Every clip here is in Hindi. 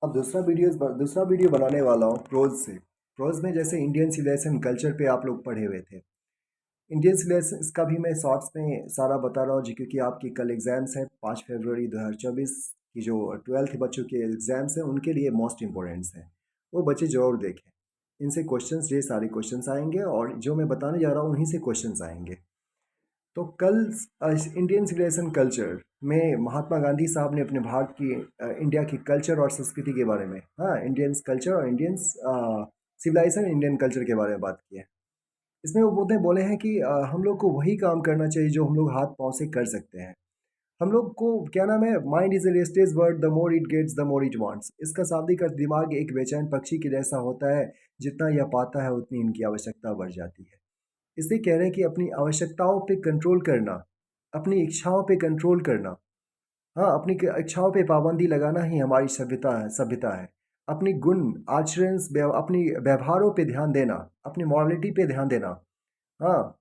अब दूसरा वीडियो बनाने वाला हूँ प्रोज से। प्रोज में जैसे इंडियन सिविलाइजेशन कल्चर पे आप लोग पढ़े हुए थे। इंडियन सिविलाइजेशन इसका भी मैं शॉर्ट्स में सारा बता रहा हूँ जी, क्योंकि आपकी कल एग्जाम्स है 5 फरवरी 2024 की। जो 12th बच्चों के एग्जाम्स हैं उनके लिए मोस्ट इंपॉर्टेंट्स हैं, वो बच्चे जरूर देखें। इनसे क्वेश्चंस, ये सारे क्वेश्चंस आएंगे और जो मैं बताने जा रहा हूँ उन्हीं से क्वेश्चंस आएंगे। तो कल इंडियन सिविलाइजेशन कल्चर में महात्मा गांधी साहब ने अपने भारत की इंडिया की कल्चर और संस्कृति के बारे में, हाँ, इंडियन कल्चर और इंडियन सिविलाइजेशन इंडियन कल्चर के बारे में बात की है। इसमें वो बोले हैं कि हम लोग को वही काम करना चाहिए जो हम लोग हाथ पाँव से कर सकते हैं। हम लोग को क्या नाम है, mind is a restless bird, the more it gets the more it wants. इसका शाब्दिक अर्थ दिमाग एक बेचैन पक्षी के जैसा होता है, जितना यह पाता है उतनी इनकी आवश्यकता बढ़ जाती है। इसलिए कह रहे हैं कि अपनी आवश्यकताओं पे कंट्रोल करना, अपनी इच्छाओं पे कंट्रोल करना, हाँ, अपनी इच्छाओं पे पाबंदी लगाना ही हमारी सभ्यता है। अपनी गुण आचरण, अपनी व्यवहारों पे ध्यान देना, अपनी मॉरलिटी पे ध्यान देना, हाँ,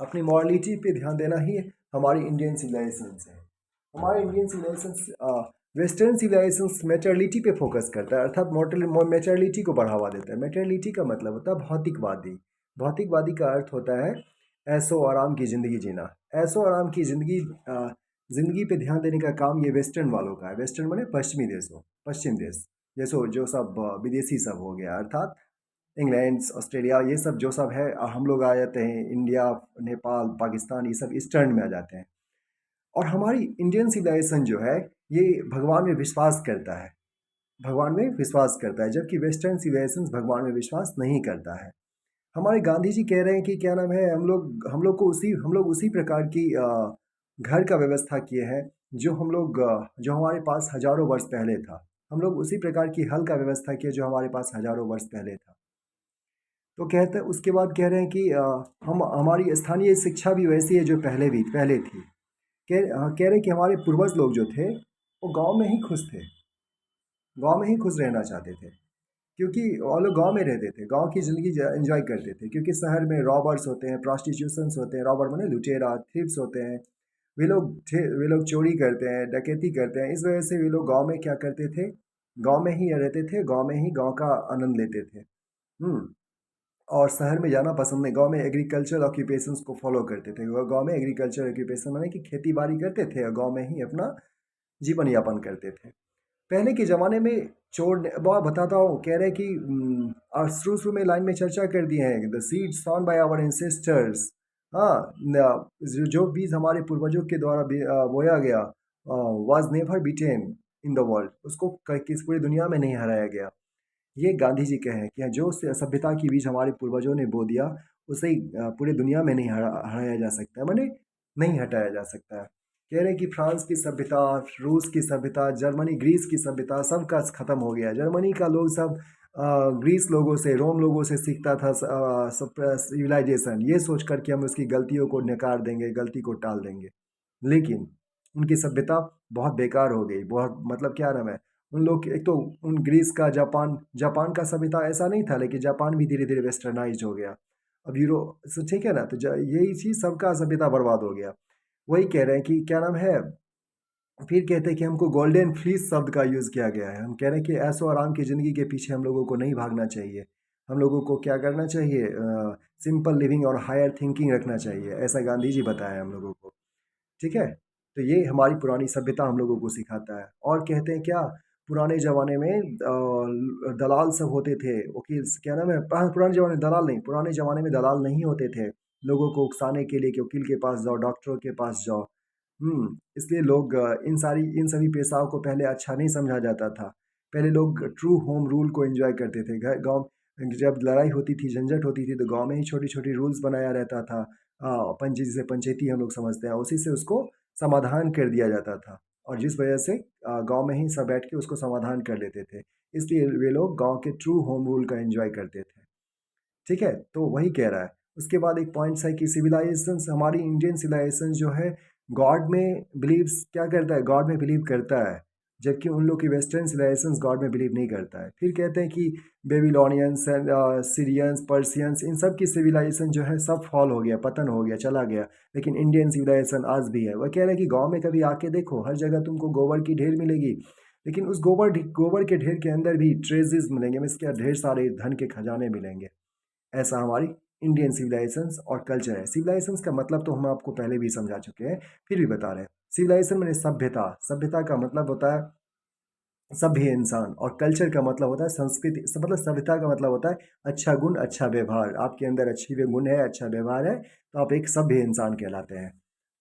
अपनी मॉरलिटी पे ध्यान देना ही हमारी इंडियन सिविलाइजेशन है। हमारे इंडियन सिविलाइजेशन वेस्टर्न सिविलाइजेशन मेटरलिटी पे फोकस करता है, अर्थात मेटरलिटी को बढ़ावा देता है। मेटरलिटी का मतलब होता है भौतिकवादी। भौतिकवादी का अर्थ होता है ऐशो आराम की ज़िंदगी जीना। ऐशो आराम की ज़िंदगी पे ध्यान देने का काम ये वेस्टर्न वालों का है। वेस्टर्न माने पश्चिमी देशों, पश्चिम देश, जैसो जो सब विदेशी सब हो गया, अर्थात इंग्लैंड, ऑस्ट्रेलिया, ये सब जो सब है, हम लोग आ जाते हैं। इंडिया, नेपाल, पाकिस्तान, ये सब ईस्टर्न में आ जाते हैं। और हमारी इंडियन सिविलाइजेशन जो है, ये भगवान में विश्वास करता है, भगवान में विश्वास करता है, जबकि वेस्टर्न सिविलाइजेशन भगवान में विश्वास नहीं करता है। हमारे गांधी जी कह रहे हैं कि क्या नाम है, हम लोग उसी प्रकार की घर का व्यवस्था किए हैं जो हमारे पास हजारों वर्ष पहले था। हम लोग उसी प्रकार की हल का व्यवस्था किए जो हमारे पास हजारों वर्ष पहले था। तो कहते हैं, उसके बाद कह रहे हैं कि हम हमारी स्थानीय शिक्षा भी वैसी है जो पहले थी। कह रहे कि हमारे पूर्वज लोग जो थे वो गांव में ही खुश थे, गांव में ही खुश रहना चाहते थे, क्योंकि वो लोग गांव में रहते थे, गांव की ज़िंदगी एंजॉय करते थे। क्योंकि शहर में रॉबर्स होते हैं, प्रॉस्टिट्यूशंस होते हैं, रॉबर माने लुटेरा, थीव्स होते हैं। वे लोग चोरी करते हैं, डकैती करते हैं। इस वजह से वे लोग गांव में क्या करते थे, गांव में ही रहते थे, गांव में ही गांव का आनंद लेते थे। और शहर में जाना पसंद नहीं, गांव में एग्रीकल्चर ऑक्यूपेशंस को फॉलो करते थे। गांव में एग्रीकल्चर ऑक्यूपेशन माने कि खेती बाड़ी करते थे और गांव में ही अपना जीवन यापन करते थे। पहले के ज़माने में बहुत बताता हूँ, कह रहे कि और शुरू शुरू में लाइन में चर्चा कर दिए हैं, the seed sown by our ancestors. हाँ, जो बीज हमारे पूर्वजों के द्वारा बोया गया, was never beaten in the world, उसको किस पूरी दुनिया में नहीं हराया गया। ये गांधी जी कहे हैं कि जो सभ्यता की बीज हमारे पूर्वजों ने बो दिया, उसे पूरी दुनिया में नहीं हराया जा सकता है, माने नहीं हटाया जा सकता है। कह रहे हैं कि फ्रांस की सभ्यता, रूस की सभ्यता, जर्मनी ग्रीस की सभ्यता, सबका ख़त्म हो गया। जर्मनी का लोग सब ग्रीस लोगों से, रोम लोगों से सीखता था सब सिविलाइजेशन, ये सोच कर कि हम उसकी गलतियों को नकार देंगे, गलती को टाल देंगे। लेकिन उनकी सभ्यता बहुत बेकार हो गई, बहुत, मतलब क्या नाम है, उन लोग एक तो उन ग्रीस का, जापान का सभ्यता ऐसा नहीं था, लेकिन जापान भी धीरे धीरे वेस्टर्नाइज हो गया। अब यूरो, ठीक है ना, तो यही चीज़, सबका सभ्यता बर्बाद हो गया। वही कह रहे हैं कि क्या नाम है, फिर कहते हैं कि हमको गोल्डन फ्लीस शब्द का यूज़ किया गया है। हम कह रहे हैं कि ऐशो आराम की ज़िंदगी के पीछे हम लोगों को नहीं भागना चाहिए। हम लोगों को क्या करना चाहिए, सिंपल लिविंग और हायर थिंकिंग रखना चाहिए, ऐसा गांधी जी बताया हम लोगों को। ठीक है, तो ये हमारी पुरानी सभ्यता हम लोगों को सिखाता है। और कहते हैं क्या, पुराने ज़माने में दलाल सब होते थे, वकील, क्या नाम है, पुराने ज़माने में दलाल नहीं, पुराने ज़माने में दलाल नहीं होते थे। लोगों को उकसाने के लिए कि वकील के पास जाओ, डॉक्टरों के पास जाओ। इसलिए लोग इन सभी पेशाओं को पहले अच्छा नहीं समझा जाता था। पहले लोग ट्रू होम रूल को एंजॉय करते थे। घर गाँव, जब लड़ाई होती थी, झंझट होती थी, तो गाँव में ही छोटी छोटी रूल्स बनाया रहता था। पंची, जिसे पंचायती हम लोग समझते हैं, उसी से उसको समाधान कर दिया जाता था। और जिस वजह से गांव में ही सब बैठ के उसको समाधान कर लेते थे। इसलिए वे लोग गांव के ट्रू होम रूल का एंजॉय करते थे। ठीक है, तो वही कह रहा है। उसके बाद एक पॉइंट्स है कि सिविलाइजेशन, हमारी इंडियन सिविलाइजेशन जो है, गॉड में बिलीव्स, क्या करता है, गॉड में बिलीव करता है, जबकि उन लोग की वेस्टर्न सिविलाइजेशन गॉड में बिलीव नहीं करता है। फिर कहते हैं कि बेबीलोनियंस, सीरियंस, पर्सियंस, इन सब की सिविलाइजेशन जो है सब फॉल हो गया, पतन हो गया, चला गया। लेकिन इंडियन सिविलाइजेशन आज भी है। वह कह रहे हैं कि गांव में कभी आके देखो, हर जगह तुमको गोबर की ढेर मिलेगी, लेकिन उस गोबर के ढेर के अंदर भी ट्रेजेस मिलेंगे, मीन्स क्या, ढेर सारे धन के खजाने मिलेंगे। ऐसा हमारी इंडियन सिविलाइजेशंस और कल्चर है। सिविलाइजेशंस का मतलब तो हम आपको पहले भी समझा चुके हैं, फिर भी बता रहे हैं। सिविलाइजेशन मैंने सभ्यता, सभ्यता का मतलब होता है सभ्य इंसान, और कल्चर का मतलब होता है संस्कृति, मतलब सभ्यता का मतलब होता है अच्छा गुण, अच्छा व्यवहार। आपके अंदर अच्छी गुण है, अच्छा व्यवहार है, तो आप एक सभ्य इंसान कहलाते हैं।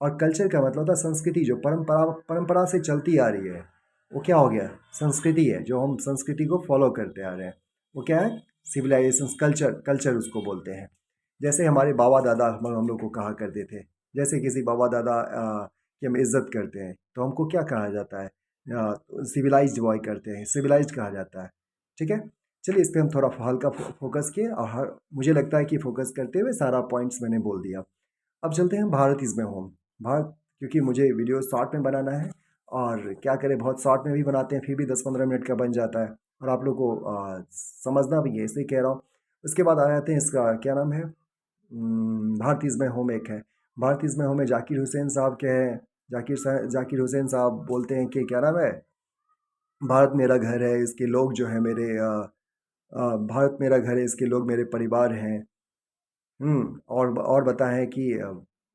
और कल्चर का मतलब होता है संस्कृति, जो परंपरा परंपरा से चलती आ रही है, वो क्या हो गया, संस्कृति है, जो हम संस्कृति को फॉलो करते आ रहे हैं, वो क्या है, सिविलाइजेशन, कल्चर, कल्चर उसको बोलते हैं। जैसे हमारे बाबा दादा हम लोग को कहा करते थे, जैसे किसी बाबा दादा की हम इज्जत करते हैं तो हमको क्या कहा जाता है, सिविलाइज्ड बॉय करते हैं, सिविलाइज्ड कहा जाता है। ठीक है, चलिए इस पे हम थोड़ा हल्का फोकस किए, और मुझे लगता है कि फोकस करते हुए सारा पॉइंट्स मैंने बोल दिया। अब चलते हैं Bharat is my home. Bharat, क्योंकि मुझे वीडियो शॉर्ट में बनाना है, और क्या करें, बहुत शॉर्ट में भी बनाते हैं फिर भी 10-15 मिनट का बन जाता है, और आप लोग को समझना भी है, इसलिए कह रहा हूँ। उसके बाद आ जाते हैं, इसका क्या नाम है, भारत इज़ माय होम एक है। भारत इज़ माय होम में जाकिर हुसैन साहब के हैं। जाकिर हुसैन साहब बोलते हैं कि क्या नाम है, भारत मेरा घर है, इसके लोग जो हैं मेरे भारत मेरा घर है, इसके लोग मेरे परिवार हैं। और बताएं कि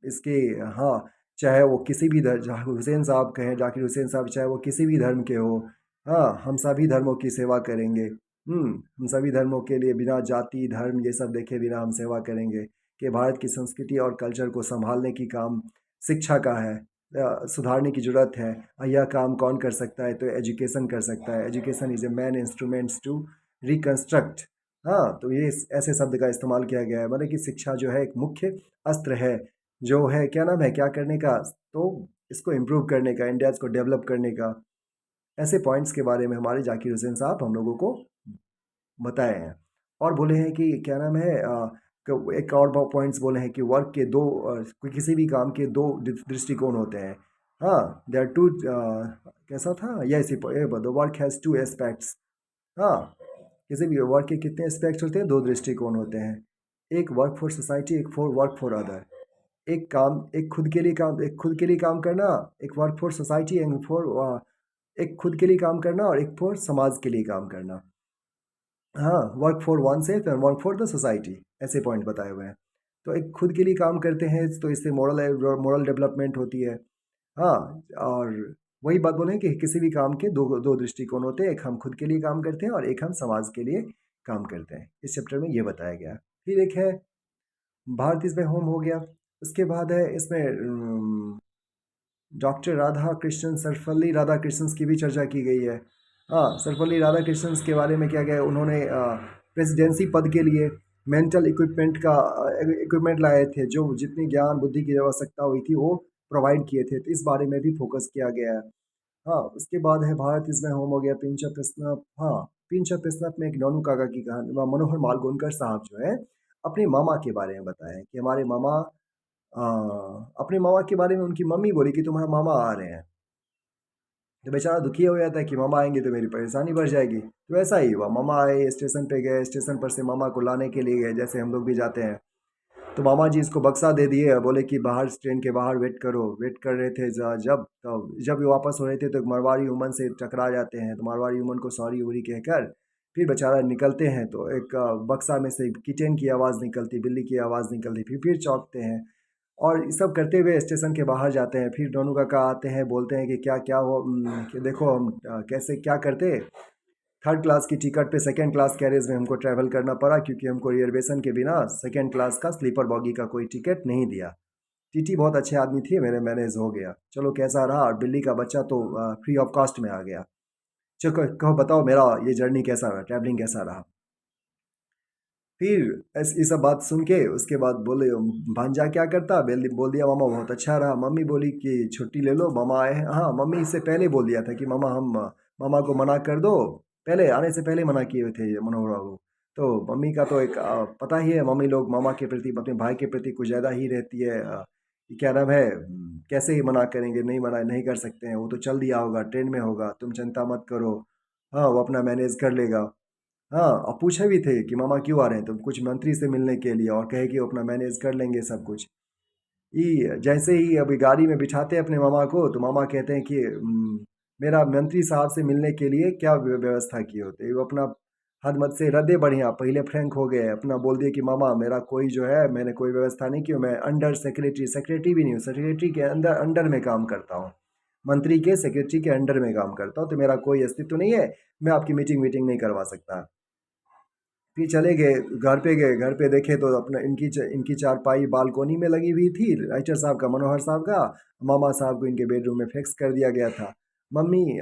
इसके, हाँ, चाहे वो किसी भी जाकिर हुसैन साहब कहें, जाकिर हुसैन साहब चाहे वो किसी भी धर्म के हो, हाँ, हम सभी धर्मों की सेवा करेंगे। हम सभी धर्मों के लिए बिना जाति धर्म ये सब देखे बिना हम सेवा करेंगे, कि भारत की संस्कृति और कल्चर को संभालने की काम शिक्षा का है। सुधारने की ज़रूरत है, और यह काम कौन कर सकता है, तो एजुकेशन कर सकता है। Education is a man instruments to reconstruct. हाँ, तो ये ऐसे शब्द का इस्तेमाल किया गया है, मतलब कि शिक्षा जो है एक मुख्य अस्त्र है, जो है क्या नाम है, क्या करने का, तो इसको इम्प्रूव करने का, इंडिया को डेवलप करने का। ऐसे पॉइंट्स के बारे में हमारे जाकिर हुसैन साहब हम लोगों को बताए हैं। और बोले हैं कि क्या नाम है, एक और पॉइंट्स बोले हैं कि वर्क के दो, कोई किसी भी काम के दो दृष्टिकोण होते हैं। हाँ, देयर टू, कैसा था, yes, the work has two aspects. हाँ, किसी भी वर्क के कितने एस्पेक्ट्स होते हैं, दो दृष्टिकोण होते हैं। एक वर्क फॉर सोसाइटी, एक फॉर वर्क फॉर अदर। एक काम, एक खुद के लिए काम, एक खुद के लिए काम करना, एक work for society, and for, एक खुद के लिए काम करना और एक फॉर समाज के लिए काम करना। हाँ, work for one self and work for the society, ऐसे पॉइंट बताए हुए हैं। तो एक खुद के लिए काम करते हैं तो इससे मोरल डेवलपमेंट होती है। हाँ, और वही बात बोले कि किसी भी काम के दो दो दृष्टिकोण होते हैं, एक हम खुद के लिए काम करते हैं और एक हम समाज के लिए काम करते हैं। इस चैप्टर में ये बताया गया है। फिर एक है भारत इसमें होम हो गया। उसके बाद है इसमें डॉक्टर राधा कृष्णन, सर्वपल्ली राधाकृष्णन की भी चर्चा की गई है। हाँ, सर्वपल्ली राधाकृष्णन के बारे में क्या गया, उन्होंने प्रेसिडेंसी पद के लिए मेंटल इक्विपमेंट लाए थे, जो जितनी ज्ञान बुद्धि की आवश्यकता हुई थी वो प्रोवाइड किए थे, तो इस बारे में भी फोकस किया गया है। हाँ, उसके बाद है भारत इसमें होम हो गया, पिंच ऑफ स्नफ। हाँ, पिंच ऑफ स्नफ में एक नोनू काका की कहानी, मनोहर मालगोनकर साहब जो है अपने मामा के बारे में बताया कि हमारे मामा, आ, अपने मामा के बारे में उनकी मम्मी बोली कि तुम्हारा मामा आ रहे हैं, तो बेचारा दुखी हो गया था कि मामा आएंगे तो मेरी परेशानी बढ़ जाएगी। तो ऐसा ही हुआ, मामा आए, स्टेशन पे गए, स्टेशन पर से मामा को लाने के लिए गए, जैसे हम लोग भी जाते हैं। तो मामा जी इसको बक्सा दे दिए और बोले कि बाहर, ट्रेन के बाहर वेट करो। वेट कर रहे थे, जब ये वापस हो रहे थे तो एक मारवाड़ी वुमन से टकरा जाते हैं, तो मारवाड़ी वुमन को सॉरी वोरी कहकर फिर बेचारा निकलते हैं, तो एक बक्सा में से किचन की आवाज़ निकलती, बिल्ली की आवाज़ निकलती, फिर चौंकते हैं। और ये सब करते हुए स्टेशन के बाहर जाते हैं। फिर दोनों काका आते हैं, बोलते हैं कि क्या क्या हो, कि देखो हम कैसे क्या करते, थर्ड क्लास की टिकट पे सेकंड क्लास कैरेज में हमको ट्रैवल करना पड़ा, क्योंकि हमको रिजर्वेशन के बिना सेकंड क्लास का स्लीपर बॉगी का कोई टिकट नहीं दिया। टीटी बहुत अच्छे आदमी थे, मेरे मैनेज हो गया, चलो कैसा रहा। और बिल्ली का बच्चा तो फ्री ऑफ कॉस्ट में आ गया। चलो कहो, बताओ मेरा ये जर्नी कैसा रहा, ट्रैवलिंग कैसा रहा। फिर ये सब बात सुन के उसके बाद बोले, भांजा क्या करता, बोल दिया मामा बहुत अच्छा रहा। मम्मी बोली कि छुट्टी ले लो, मामा आए हैं। हाँ, मम्मी इससे पहले बोल दिया था कि मामा, हम मामा को मना कर दो, पहले आने से पहले मना किए हुए थे ये मनोहर बाबू। तो मम्मी का तो एक पता ही है, मम्मी लोग मामा के प्रति, अपने भाई के प्रति कुछ ज़्यादा ही रहती है। कि क्या नाम है, कैसे ही मना करेंगे, नहीं मना नहीं कर सकते हैं, वो तो चल दिया होगा, ट्रेन में होगा, तुम चिंता मत करो, हाँ वो अपना मैनेज कर लेगा। हाँ, और पूछे भी थे कि मामा क्यों आ रहे हैं, तो कुछ मंत्री से मिलने के लिए, और कहे कि वो अपना मैनेज कर लेंगे सब कुछ। ये जैसे ही अभी गाड़ी में बिठाते हैं अपने मामा को, तो मामा कहते हैं कि मेरा मंत्री साहब से मिलने के लिए क्या व्यवस्था किए होते। वो अपना हद मत से रद्दे बढ़िया पहले फ्रैंक हो गए, अपना बोल दिए कि मामा मेरा कोई जो है, मैंने कोई व्यवस्था नहीं की, मैं अंडर सेक्रेटरी, सेक्रेटरी भी नहीं हूँ, सेक्रेटरी के अंदर अंडर में काम करता हूँ, मंत्री के सेक्रेटरी के अंडर में काम करता हूँ, तो मेरा कोई अस्तित्व नहीं है, मैं आपकी मीटिंग वीटिंग नहीं करवा सकता। फिर चले गए, घर पे गए, घर पे देखे तो अपना इनकी चारपाई बालकोनी में लगी हुई थी, राइटर साहब का, मनोहर साहब का, मामा साहब को इनके बेडरूम में फिक्स कर दिया गया था। मम्मी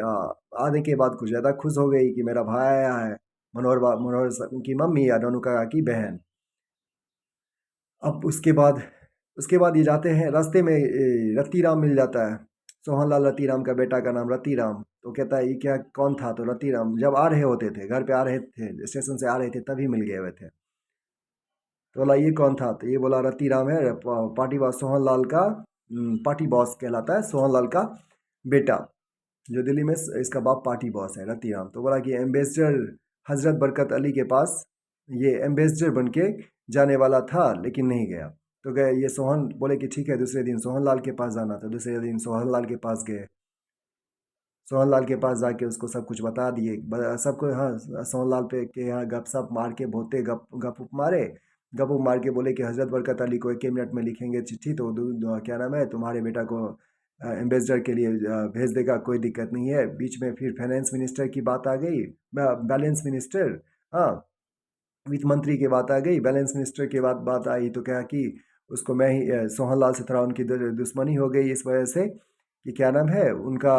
आने के बाद कुछ ज़्यादा खुश हो गई कि मेरा भाई आया है, मनोहर साहब की मम्मी या दोनों का की बहन। अब उसके बाद ये जाते हैं, रास्ते में रत्तीराम मिल जाता है, सोहनलाल रत्तीराम का बेटा का नाम रत्तीराम। तो कहता है ये क्या, कौन था? तो रत्तीराम जब आ रहे होते थे, घर पे आ रहे थे, स्टेशन से आ रहे थे, तभी मिल गए हुए थे। तो बोला ये कौन था? तो ये बोला रत्तीराम है, पार्टी बॉस सोहनलाल का, पार्टी बॉस कहलाता है, सोहनलाल का बेटा, जो दिल्ली में इसका बाप पार्टी बॉस है, रत्तीराम। तो बोला कि एम्बेसडर हजरत बरकत अली के पास ये एम्बेसडर बन के जाने वाला था, लेकिन नहीं गया। तो गए, ये सोहन बोले कि ठीक है, दूसरे दिन सोहनलाल के पास जाना था, दूसरे दिन सोहनलाल के पास गए। सोहनलाल के पास जाके उसको सब कुछ बता दिए, सबको, हाँ, सोहनलाल पे के यहाँ गपशप मार के बहुते गप उप मारे, गप उप मार के बोले कि हजरत बरकत अली को 1 मिनट में लिखेंगे चिट्ठी, तो क्या नाम है, तुम्हारे बेटा को एम्बेसडर के लिए भेज देगा, कोई दिक्कत नहीं है। बीच में फिर फाइनेंस मिनिस्टर की बात आ गई, बैलेंस मिनिस्टर, हाँ, वित्त मंत्री की बात आ गई, बैलेंस मिनिस्टर की बात आई, तो क्या कि उसको मैं ही, सोहनलाल से थोड़ा उनकी दुश्मनी हो गई इस वजह से कि क्या नाम है उनका,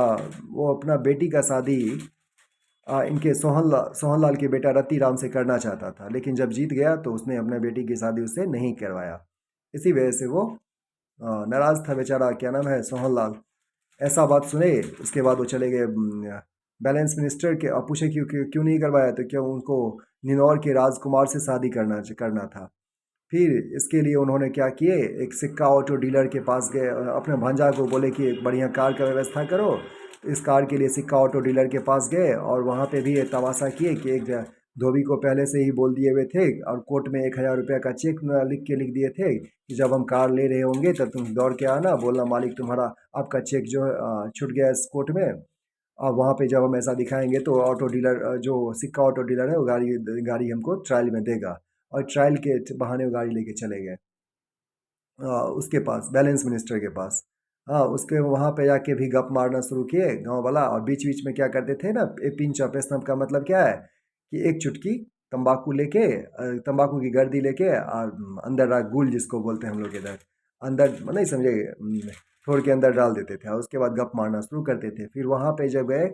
वो अपना बेटी का शादी इनके सोहनलाल के बेटा रत्तीराम से करना चाहता था, लेकिन जब जीत गया तो उसने अपने बेटी की शादी उससे नहीं करवाया। इसी वजह से वो नाराज़ था बेचारा, क्या नाम है, सोहनलाल। ऐसा बात सुने, उसके बाद वो चले गए बैलेंस मिनिस्टर के, और पूछे क्यों क्यों क्यों नहीं करवाया, तो क्यों उनको निनौर के राजकुमार से शादी करना था। फिर इसके लिए उन्होंने क्या किए, एक सिक्का ऑटो डीलर के पास गए, अपने भांजा को बोले कि एक बढ़िया कार का व्यवस्था करो। तो इस कार के लिए सिक्का ऑटो डीलर के पास गए, और वहाँ पे भी ये तमाशा किए कि एक धोबी को पहले से ही बोल दिए हुए थे, और कोर्ट में 1,000 रुपये का चेक लिख दिए थे कि जब हम कार ले रहे होंगे तब तुम दौड़ के आना, बोलना मालिक तुम्हारा, आपका चेक जो है छूट गया इस कोर्ट में। और वहाँ पे जब हम ऐसा दिखाएंगे तो ऑटो डीलर, जो सिक्का ऑटो डीलर है, वो गाड़ी गाड़ी हमको ट्रायल में देगा। और ट्रायल के बहाने वो गाड़ी लेके चले गए उसके पास, बैलेंस मिनिस्टर के पास। हाँ, उसके वहाँ पे जाके भी गप मारना शुरू किए गांव वाला, और बीच बीच में क्या करते थे ना, पिंच ऑफ स्नफ का मतलब क्या है कि एक चुटकी तंबाकू लेके, तंबाकू की गर्दी लेके, और अंदर गुल जिसको बोलते हैं हम लोग इधर, अंदर नहीं समझे, थोड़ के अंदर डाल देते थे, और उसके बाद गप मारना शुरू करते थे। फिर वहाँ पे जब गए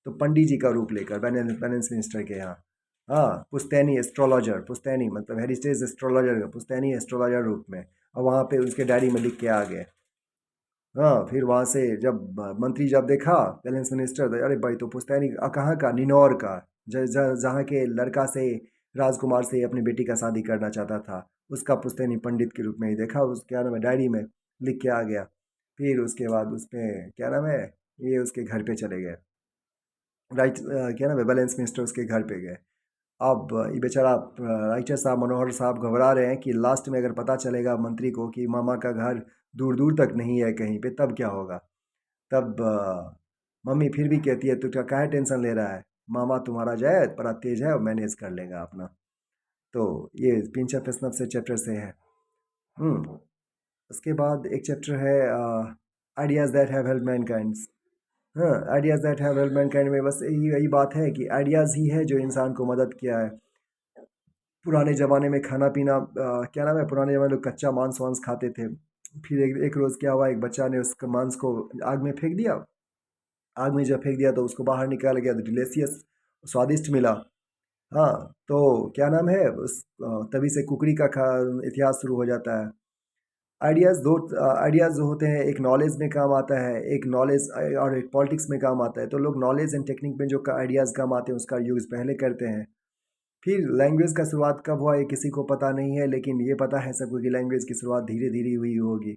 तो पंडित जी का रूप लेकर, बैलेंस मिनिस्टर के यहाँ, हाँ, पुश्तैनी एस्ट्रोलॉजर, पुश्तैनी मतलब हेरिटेज एस्ट्रोलॉजर, पुश्तैनी एस्ट्रोलॉजर रूप में, और वहाँ पे उसके डायरी में लिख के आ गए। हाँ, फिर वहाँ से जब मंत्री जब देखा, बैलेंस मिनिस्टर, तो अरे भाई, तो पुश्तैनी कहाँ का, निनौर का, जहाँ के लड़का से, राजकुमार से अपनी बेटी का शादी करना चाहता था, उसका पुश्तैनी पंडित के रूप में ही देखा, उस क्या नाम है, डायरी में लिख के आ गया। फिर उसके बाद उसमें क्या नाम है, ये उसके घर पे चले गए, राइट, क्या नाम है, बैलेंस मिनिस्टर उसके घर पे गए। अब ये बेचारा राइटर साहब, मनोहर साहब घबरा रहे हैं कि लास्ट में अगर पता चलेगा मंत्री को कि मामा का घर दूर दूर तक नहीं है कहीं पे, तब क्या होगा। तब मम्मी फिर भी कहती है, तू क्या काहे टेंशन ले रहा है, मामा तुम्हारा जो है बड़ा तेज है, मैनेज कर लेगा अपना। तो ये पिंच ऑफ स्नफ से चैप्टर से है। उसके बाद एक चैप्टर है ideas that have help mankind. हाँ, ideas that have help mankind में बस यही यही बात है कि आइडियाज़ ही है जो इंसान को मदद किया है। पुराने ज़माने में खाना पीना, क्या नाम है, पुराने ज़माने में लोग कच्चा मांस वांस खाते थे। फिर एक रोज़ क्या हुआ, एक बच्चा ने उस मांस को आग में फेंक दिया। आग में जब फेंक दिया तो उसको बाहर निकाला गया, तो डिलीशियस, स्वादिष्ट मिला। हाँ, तो क्या नाम है, तभी से कुकरी का इतिहास शुरू हो जाता है। आइडियाज़ जो होते हैं, एक नॉलेज में काम आता है, एक नॉलेज, और एक पॉलिटिक्स में काम आता है। तो लोग नॉलेज एंड टेक्निक में जो आइडियाज़ काम आते हैं उसका यूज़ पहले करते हैं। फिर लैंग्वेज का शुरुआत कब हुआ ये किसी को पता नहीं है, लेकिन ये पता है सबको कि लैंग्वेज की शुरुआत धीरे धीरे हुई होगी।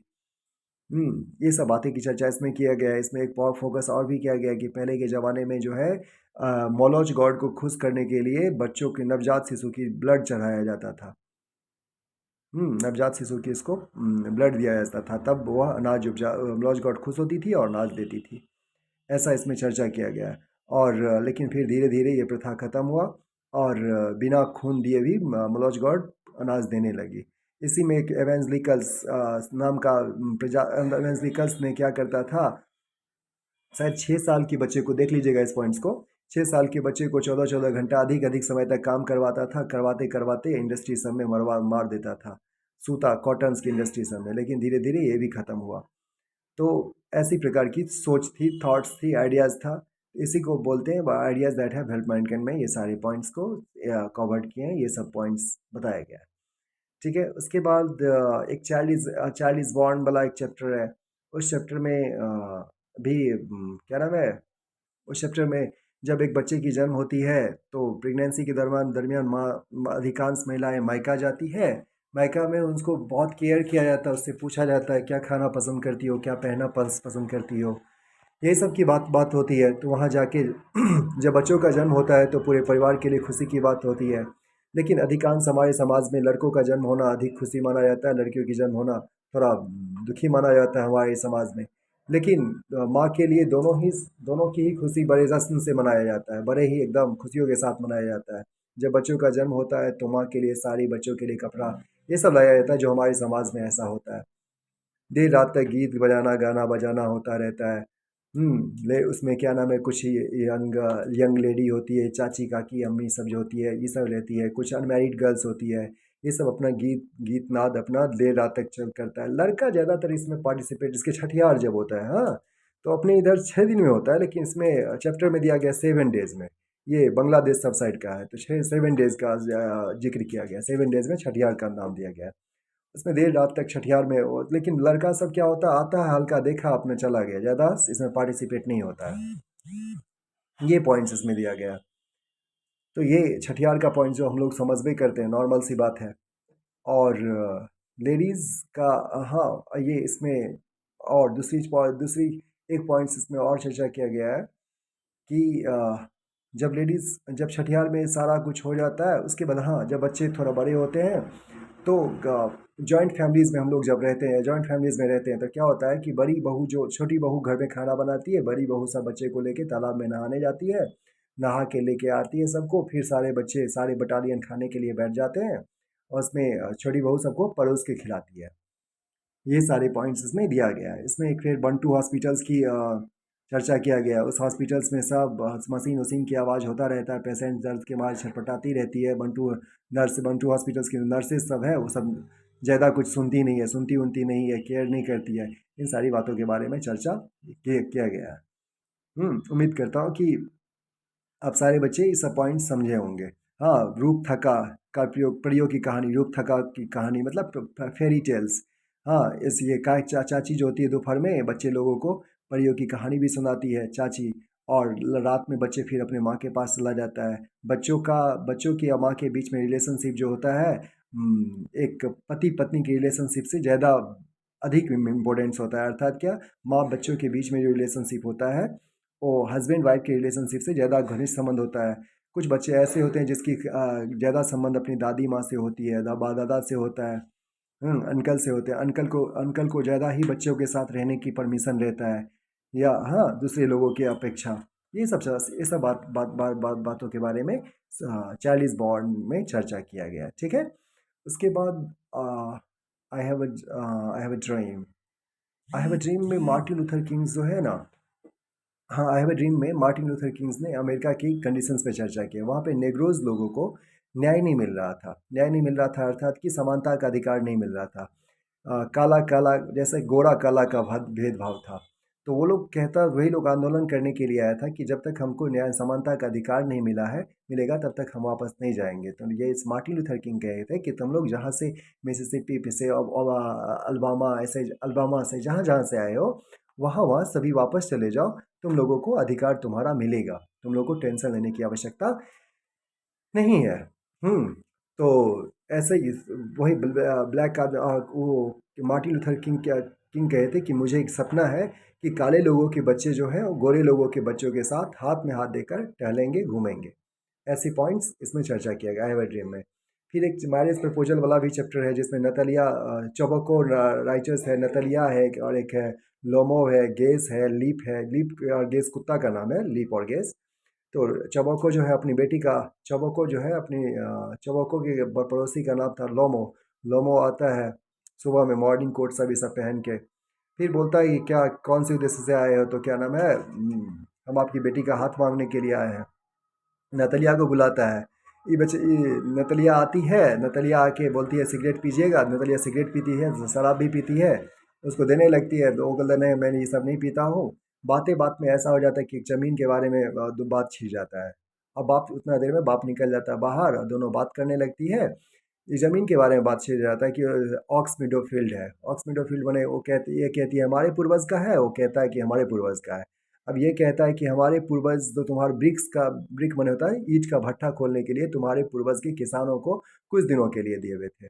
ये सब बातें की चर्चा इसमें किया गया है। इसमें एक और फोकस और भी किया गया है कि पहले के ज़माने में जो है, मौलौज गॉड को खुश करने के लिए बच्चों के, नवजात शिशु की ब्लड चढ़ाया जाता था। नवजात शिशु की इसको ब्लड दिया जाता था, तब वह अनाज उपजा, मौलौज गॉड खुश होती थी और अनाज देती थी। ऐसा इसमें चर्चा किया गया है। और लेकिन फिर धीरे धीरे ये प्रथा ख़त्म हुआ और बिना खून दिए भी मलौज गॉड अनाज देने लगी। इसी में एक एवेंजलिकल्स नाम का प्रजा एवेंजलिकल्स ने क्या करता था, शायद 6 साल के बच्चे को, देख लीजिएगा इस पॉइंट्स को, 6 साल के बच्चे को 14-14 घंटा अधिक अधिक समय तक काम करवाता था। करवाते करवाते इंडस्ट्री सब में मार देता था, सूता कॉटन्स की इंडस्ट्री सब में। लेकिन धीरे धीरे ये भी ख़त्म हुआ। तो ऐसी प्रकार की सोच थी, थॉट्स थी, आइडियाज़ था। इसी को बोलते हैं ideas that have help mankind में। ये सारे पॉइंट्स को कवर्ड किए हैं, ये सब पॉइंट्स बताया गया है। ठीक है, उसके बाद एक चाइल्ड इज़ बॉर्न वाला एक चैप्टर है। उस चैप्टर में भी क्या नाम है, उस चैप्टर में जब एक बच्चे की जन्म होती है तो प्रेगनेंसी के दरमियान दरमियान अधिकांश महिलाएं मायका जाती है। मायका में उनको बहुत केयर किया जाता है, उससे पूछा जाता है क्या खाना पसंद करती हो, क्या पहनना पसंद करती हो, यही सब की बात बात होती है। तो वहाँ जाके जब बच्चों का जन्म होता है तो पूरे परिवार के लिए खुशी की बात होती है। लेकिन अधिकांश हमारे समाज में लड़कों का जन्म होना अधिक खुशी माना जाता है, लड़कियों की जन्म होना थोड़ा दुखी माना जाता है हमारे समाज में। लेकिन माँ के लिए दोनों की ही खुशी बड़े जश्न से मनाया जाता है, बड़े ही एकदम खुशियों के साथ मनाया जाता है। जब बच्चों का जन्म होता है तो माँ के लिए साड़ी, बच्चों के लिए कपड़ा, ये सब लाया जाता है, जो हमारे समाज में ऐसा होता है। देर रात तक गीत बजाना, गाना बजाना होता रहता है। ले उसमें क्या नाम है, कुछ यंग यंग लेडी होती है, चाची काकी अम्मी सब जो होती है, ये सब रहती है। कुछ अनमैरिड गर्ल्स होती है, ये सब अपना गीत नाद अपना देर रात तक चल करता है। लड़का ज़्यादातर इसमें पार्टिसिपेट, इसके छठियार जब होता है, हाँ, तो अपने इधर 6 दिन में होता है, लेकिन इसमें चैप्टर में दिया गया 7 डेज में। ये बांग्लादेश सब साइड का है, तो 7 डेज का जिक्र किया गया। 7 डेज में छठियार का नाम दिया गया है। उसमें देर रात तक छठियार में लेकिन लड़का सब क्या होता है, आता है हल्का देखा अपने चला गया, ज़्यादा इसमें पार्टिसिपेट नहीं होता है। ये पॉइंट्स इसमें दिया गया है। तो ये छठियार का पॉइंट जो हम लोग समझ भी करते हैं, नॉर्मल सी बात है। और लेडीज़ का, हाँ, ये इसमें और दूसरी एक पॉइंट्स इसमें और चर्चा किया गया है कि जब छठियार में सारा कुछ हो जाता है, उसके बाद हाँ, जब बच्चे थोड़ा बड़े होते हैं तो जॉइंट फैमिलीज़ में हम लोग जब रहते हैं, जॉइंट फैमिलीज़ में रहते हैं, तो क्या होता है कि बड़ी बहू, जो छोटी बहू घर में खाना बनाती है, बड़ी बहू सब बच्चे को लेके तालाब में नहाने जाती है। नहा के लेके आती है सबको, फिर सारे बच्चे सारे बटालियन खाने के लिए बैठ जाते हैं और उसमें छोटी बहू सबको परोस के खिलाती है। ये सारे पॉइंट्स इसमें दिया गया है। इसमें एक फिर बंटू हॉस्पिटल्स की चर्चा किया गया। उस हॉस्पिटल्स में सब मशीन वशीन की आवाज़ होता रहता है, पेशेंट दर्द के मारे छटपटाती रहती है। बंटू हॉस्पिटल्स की नर्सेज सब है, वो सब ज़्यादा कुछ सुनती नहीं है, सुनती उनती नहीं है, केयर नहीं करती है। इन सारी बातों के बारे में चर्चा किया गया है। उम्मीद करता हूँ कि आप सारे बच्चे ये सब पॉइंट समझे होंगे। हाँ, रूप थका का प्रयोग की कहानी, रूप थका की कहानी मतलब फेरी टेल्स। हाँ, इस ये चाची जो होती है दोपहर में बच्चे लोगों को परियों की कहानी भी सुनाती है चाची। और रात में बच्चे फिर अपने माँ के पास चला जाता है। बच्चों की और माँ के बीच में रिलेशनशिप जो होता है, एक पति पत्नी के रिलेशनशिप से ज़्यादा अधिक इम्पोर्टेंस होता है। अर्थात क्या, माँ बच्चों के बीच में जो रिलेशनशिप होता है वो हस्बैंड वाइफ के रिलेशनशिप से ज़्यादा घनिष्ठ संबंध होता है। कुछ बच्चे ऐसे होते हैं जिसकी ज़्यादा संबंध अपनी दादी माँ से होती है, दादा से होता है, अंकल से होते हैं। अंकल को ज़्यादा ही बच्चों के साथ रहने की परमिशन रहता है, या हाँ, दूसरे लोगों की अपेक्षा। ये सब बातों के बारे में चाइल्ड इज बॉर्न में चर्चा किया गया है। ठीक है, उसके बाद I have a dream. I have a dream में मार्टिन लूथर किंग्स जो है ना, हाँ, आई हैव अ ड्रीम में मार्टिन लूथर किंग्स ने अमेरिका की कंडीशंस पे चर्चा की। वहाँ पे नेग्रोज लोगों को न्याय नहीं मिल रहा था, न्याय नहीं मिल रहा था, अर्थात कि समानता का अधिकार नहीं मिल रहा था। काला काला जैसे गोरा काला का भेदभाव था। तो वो लोग कहता वही लोग आंदोलन करने के लिए आया था कि जब तक हमको न्याय समानता का अधिकार नहीं मिलेगा तब तक हम वापस नहीं जाएंगे। तो ये मार्टिन लूथर किंग कहे थे कि तुम लोग जहाँ से मिसिसिपी से अल्बामा से जहाँ जहाँ से आए हो, वहाँ वहाँ सभी वापस चले जाओ। तुम लोगों को अधिकार तुम्हारा मिलेगा, तुम लोगों को टेंशन लेने की आवश्यकता नहीं है। तो ऐसे ही वही ब्लैक का वो मार्टिन लूथर किंग कहे थे कि मुझे एक सपना है कि काले लोगों के बच्चे जो हैं वो गोरे लोगों के बच्चों के साथ हाथ में हाथ देकर टहलेंगे, घूमेंगे। ऐसे पॉइंट्स इसमें चर्चा किया गया है ड्रीम में। फिर एक मैरिज प्रपोजल वाला भी चैप्टर है जिसमें नतालिया चोबोको राइचर्स है, नतालिया है और एक है लोमो है, गेस है, लीप और गेस कुत्ता का नाम है, लीप और गेस। तो चोबोको जो है अपनी बेटी का, चोबोको जो है अपनी चोबोको के पड़ोसी का नाम था लोमो। लोमो आता है सुबह में मॉर्निंग कोट सब ये सब पहन के, फिर बोलता है कि क्या कौन से उद्देश्य से आए हो, तो क्या नाम है, हम आपकी बेटी का हाथ मांगने के लिए आए हैं। नतलिया को बुलाता है, ये नतलिया आती है, नतलिया आके बोलती है सिगरेट पीजिएगा, नतलिया सिगरेट पीती है, शराब भी पीती है, उसको देने लगती है, तो वो कहता है नहीं मैं ये सब नहीं पीता हूँ। बातें बात में ऐसा हो जाता है कि ज़मीन के बारे में बात छिड़ जाता है। अब बाप उतना देर में बाप निकल जाता है बाहर और दोनों बात करने लगती है। ये ज़मीन के बारे में बात छिड़ जाता है कि ऑक्स मीडो फील्ड है, ऑक्स मीडो फील्ड बने, वो कहती, ये कहती है हमारे पूर्वज का है, वो कहता है कि हमारे पूर्वज का है। अब ये कहता है कि हमारे पूर्वज तो तुम्हारे ब्रिक बने होता है ईंट का भट्ठा खोलने के लिए तुम्हारे पूर्वज के किसानों को कुछ दिनों के लिए दिए हुए थे।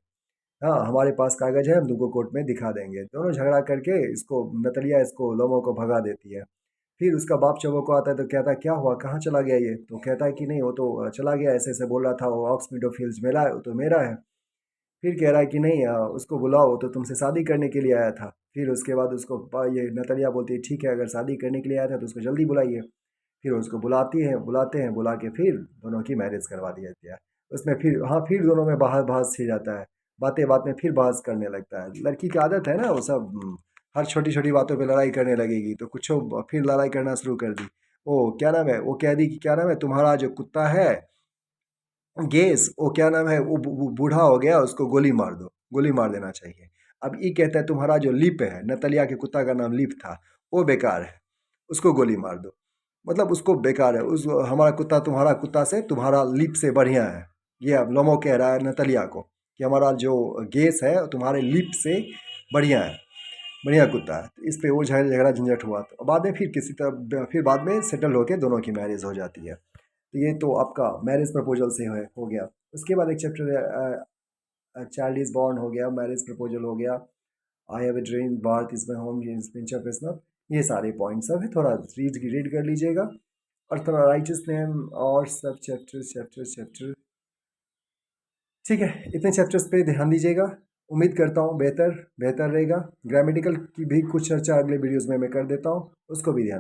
हाँ हमारे पास कागज है, हम तुमको कोर्ट में दिखा देंगे। दोनों झगड़ा करके इसको नतलिया इसको लोमो को भगा देती है। फिर उसका बाप चबो को आता है तो कहता है क्या हुआ, कहाँ चला गया ये, तो कहता है कि नहीं वो तो चला गया, ऐसे ऐसे बोल रहा था, वो ऑक्स मीडो फील्ड्स मेरा है, वो तो मेरा है। फिर कह रहा है कि नहीं उसको बुलाओ, तो तुमसे शादी करने के लिए आया था। फिर उसके बाद उसको ये नतलिया बोलती है ठीक है अगर शादी करने के लिए आया था तो उसको जल्दी बुलाइए। फिर उसको बुलाती हैं, बुलाते हैं, बुला के फिर दोनों की मैरिज करवा दी जाती है। उसमें फिर हाँ फिर दोनों में बहस छिड़ जाता है, बातें बात में फिर बहस करने लगता है। लड़की की आदत है ना वो सब, हर छोटी छोटी बातों पे लड़ाई करने लगेगी, तो कुछ फिर लड़ाई करना शुरू कर दी। ओ क्या नाम है, वो कह दी कि क्या नाम है तुम्हारा जो कुत्ता है गेस, वो क्या नाम है, वो बूढ़ा हो गया, उसको गोली मार दो, गोली मार देना चाहिए। अब ये कहता है तुम्हारा जो लिप है, नतलिया के कुत्ता का नाम लिप था, वो बेकार है, उसको गोली मार दो। मतलब उसको बेकार है, उस हमारा कुत्ता तुम्हारा कुत्ता से, तुम्हारा लिप से बढ़िया है। ये अब लोमो कह रहा है नतलिया को कि हमारा जो गेस है तुम्हारे लिप से बढ़िया है, बढ़िया कुत्ता है। तो इस पे वो झगड़ा झंझट हुआ, तो बाद में फिर किसी तरह फिर बाद में सेटल होके दोनों की मैरिज हो जाती है। तो ये तो आपका मैरिज प्रपोजल से हो गया। उसके बाद एक चैप्टर चाइल्ड इज बॉर्न हो गया, मैरिज प्रपोजल हो गया, I have a dream, bath is my home, pinch of snuff. ये सारे पॉइंट्स सब है, थोड़ा रीड कर लीजिएगा। और थोड़ा राइटर्स नेम और सब चैप्टर ठीक है, इतने चैप्टर्स पे ध्यान दीजिएगा। उम्मीद करता हूँ बेहतर बेहतर रहेगा। ग्रामेटिकल की भी कुछ चर्चा अगले वीडियोज़ में मैं कर देता हूँ, उसको भी ध्यान